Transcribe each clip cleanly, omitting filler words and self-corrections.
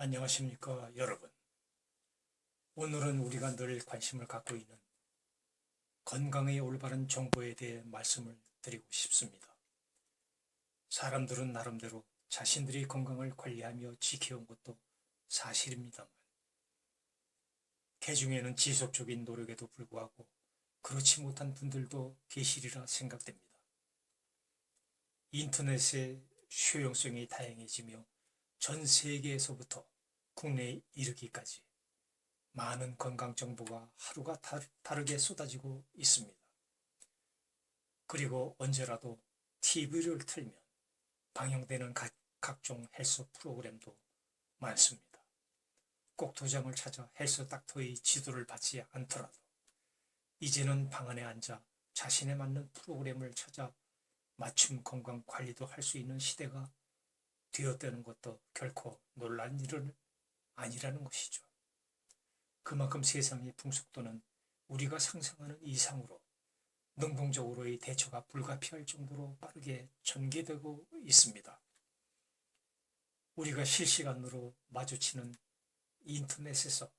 안녕하십니까, 여러분. 오늘은 우리가 늘 관심을 갖고 있는 건강의 올바른 정보에 대해 말씀을 드리고 싶습니다. 사람들은 나름대로 자신들의 건강을 관리하며 지켜온 것도 사실입니다만, 개중에는 지속적인 노력에도 불구하고 그렇지 못한 분들도 계시리라 생각됩니다. 인터넷의 효용성이 다양해지며 전 세계에서부터 국내에 이르기까지 많은 건강 정보가 하루가 다르게 쏟아지고 있습니다. 그리고 언제라도 TV를 틀면 방영되는 각종 헬스 프로그램도 많습니다. 꼭 도장을 찾아 헬스 닥터의 지도를 받지 않더라도 이제는 방 안에 앉아 자신에 맞는 프로그램을 찾아 맞춤 건강 관리도 할 수 있는 시대가 되었다는 것도 결코 놀란 일은 아니라는 것이죠. 그만큼 세상의 풍속도는 우리가 상상하는 이상으로 능동적으로의 대처가 불가피할 정도로 빠르게 전개되고 있습니다. 우리가 실시간으로 마주치는 인터넷에서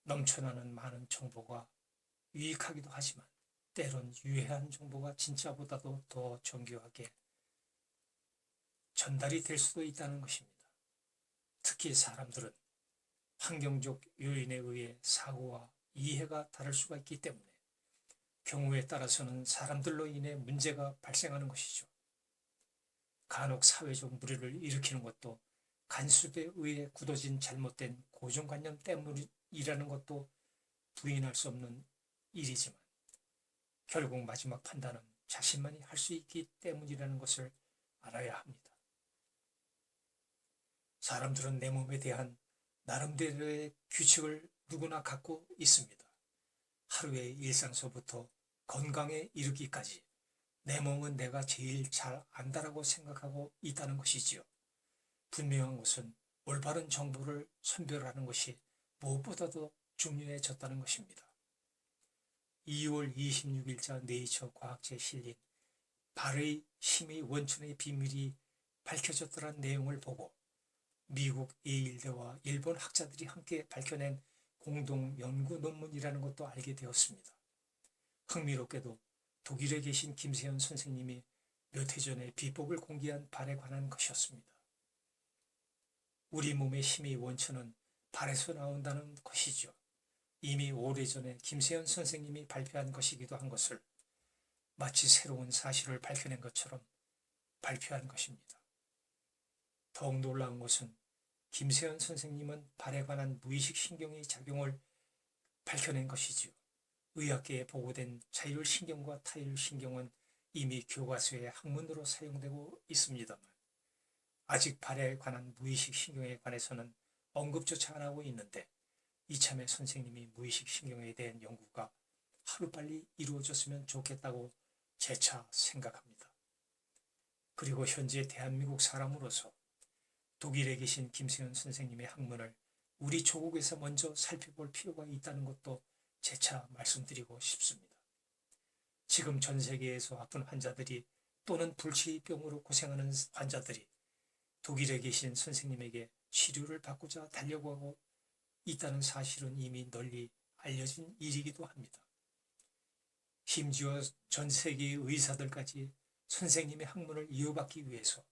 넘쳐나는 많은 정보가 유익하기도 하지만 때론 유해한 정보가 진짜보다도 더 정교하게 전달이 될 수도 있다는 것입니다. 특히 사람들은 환경적 요인에 의해 사고와 이해가 다를 수가 있기 때문에 경우에 따라서는 사람들로 인해 문제가 발생하는 것이죠. 간혹 사회적 무리를 일으키는 것도 간섭에 의해 굳어진 잘못된 고정관념 때문이라는 것도 부인할 수 없는 일이지만 결국 마지막 판단은 자신만이 할 수 있기 때문이라는 것을 알아야 합니다. 사람들은 내 몸에 대한 나름대로의 규칙을 누구나 갖고 있습니다. 하루의 일상서부터 건강에 이르기까지 내 몸은 내가 제일 잘 안다라고 생각하고 있다는 것이지요. 분명한 것은 올바른 정보를 선별하는 것이 무엇보다도 중요해졌다는 것입니다. 2월 26일자 네이처 과학지에 실린 발의 힘의 원천의 비밀이 밝혀졌다는 내용을 보고 미국 예일대와 일본 학자들이 함께 밝혀낸 공동 연구 논문이라는 것도 알게 되었습니다. 흥미롭게도 독일에 계신 김세현 선생님이 몇 해 전에 비법을 공개한 발에 관한 것이었습니다. 우리 몸의 힘의 원천은 발에서 나온다는 것이죠. 이미 오래전에 김세현 선생님이 발표한 것이기도 한 것을 마치 새로운 사실을 밝혀낸 것처럼 발표한 것입니다. 더욱 놀라운 것은 김세현 선생님은 발에 관한 무의식 신경의 작용을 밝혀낸 것이지요. 의학계에 보고된 자율신경과 타율신경은 이미 교과서의 학문으로 사용되고 있습니다만 아직 발에 관한 무의식 신경에 관해서는 언급조차 안 하고 있는데 이참에 선생님이 무의식 신경에 대한 연구가 하루빨리 이루어졌으면 좋겠다고 재차 생각합니다. 그리고 현재 대한민국 사람으로서 독일에 계신 김세현 선생님의 학문을 우리 조국에서 먼저 살펴볼 필요가 있다는 것도 재차 말씀드리고 싶습니다. 지금 전 세계에서 아픈 환자들이 또는 불치의 병으로 고생하는 환자들이 독일에 계신 선생님에게 치료를 받고자 달려가고 있다는 사실은 이미 널리 알려진 일이기도 합니다. 심지어 전 세계의 의사들까지 선생님의 학문을 이어받기 위해서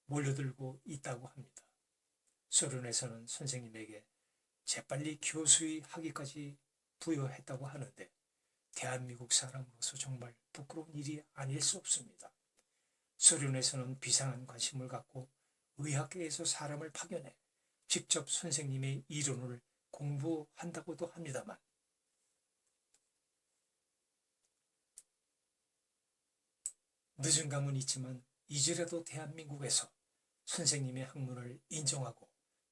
몰려들고 있다고 합니다. 소련에서는 선생님에게 재빨리 교수의 학위까지 부여했다고 하는데 대한민국 사람으로서 정말 부끄러운 일이 아닐 수 없습니다. 소련에서는 비상한 관심을 갖고 의학계에서 사람을 파견해 직접 선생님의 이론을 공부한다고도 합니다만 늦은 감은 있지만 이제라도 대한민국에서 선생님의 학문을 인정하고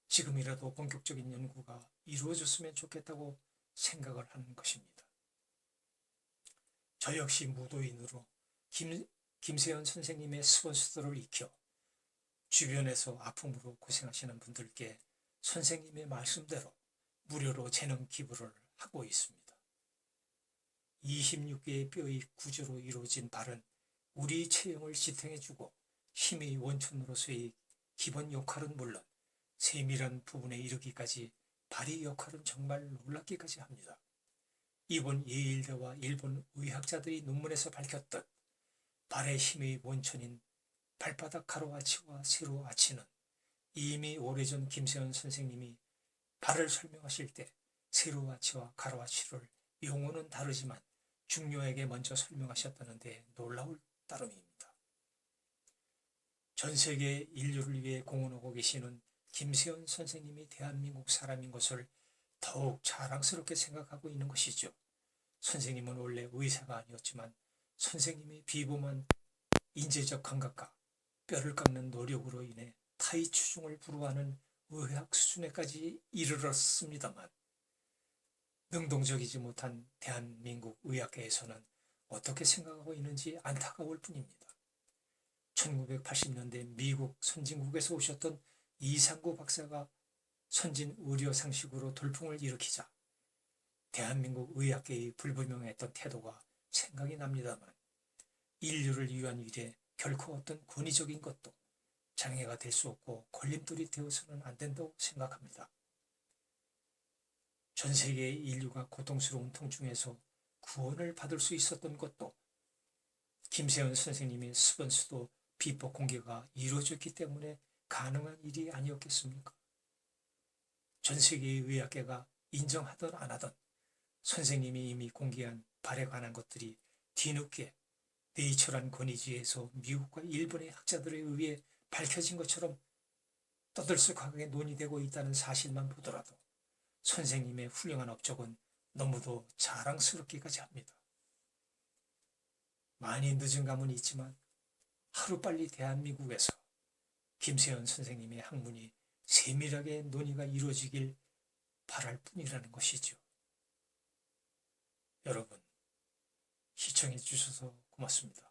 지금이라도 본격적인 연구가 이루어졌으면 좋겠다고 생각을 하는 것입니다. 저 역시 무도인으로 김세현 선생님의 스폰서를 익혀 주변에서 아픔으로 고생하시는 분들께 선생님의 말씀대로 무료로 재능 기부를 하고 있습니다. 26개의 뼈의 구조로 이루어진 발은 우리 체형을 지탱해주고 힘의 원천으로서의 기본 역할은 물론 세밀한 부분에 이르기까지 발의 역할은 정말 놀랍기까지 합니다. 이번 예일대와 일본 의학자들이 논문에서 밝혔듯 발의 힘의 원천인 발바닥 가로아치와 세로아치는 이미 오래전 김세현 선생님이 발을 설명하실 때 세로아치와 가로아치를 용어는 다르지만 중요하게 먼저 설명하셨다는 데 놀라울 따름입니다. 전 세계 인류를 위해 공헌하고 계시는 김세현 선생님이 대한민국 사람인 것을 더욱 자랑스럽게 생각하고 있는 것이죠. 선생님은 원래 의사가 아니었지만 선생님의 비범한 인재적 감각과 뼈를 깎는 노력으로 인해 타의 추종을 불허하는 의학 수준에까지 이르렀습니다만 능동적이지 못한 대한민국 의학계에서는 어떻게 생각하고 있는지 안타까울 뿐입니다. 1980년대 미국 선진국에서 오셨던 이상구 박사가 선진 의료 상식으로 돌풍을 일으키자 대한민국 의학계의 불분명했던 태도가 생각이 납니다만 인류를 위한 일에 결코 어떤 권위적인 것도 장애가 될 수 없고 걸림돌이 되어서는 안 된다고 생각합니다. 전 세계의 인류가 고통스러운 통증에서 구원을 받을 수 있었던 것도 김세현 선생님의 스폰서도 비법 공개가 이루어졌기 때문에 가능한 일이 아니었겠습니까? 전 세계의 의학계가 인정하든 안 하든 선생님이 이미 공개한 발에 관한 것들이 뒤늦게 네이처란 권위지에서 미국과 일본의 학자들에 의해 밝혀진 것처럼 떠들썩하게 논의되고 있다는 사실만 보더라도 선생님의 훌륭한 업적은 너무도 자랑스럽기까지 합니다. 많이 늦은 감은 있지만 하루빨리 대한민국에서 김세현 선생님의 학문이 세밀하게 논의가 이루어지길 바랄 뿐이라는 것이죠. 여러분, 시청해 주셔서 고맙습니다.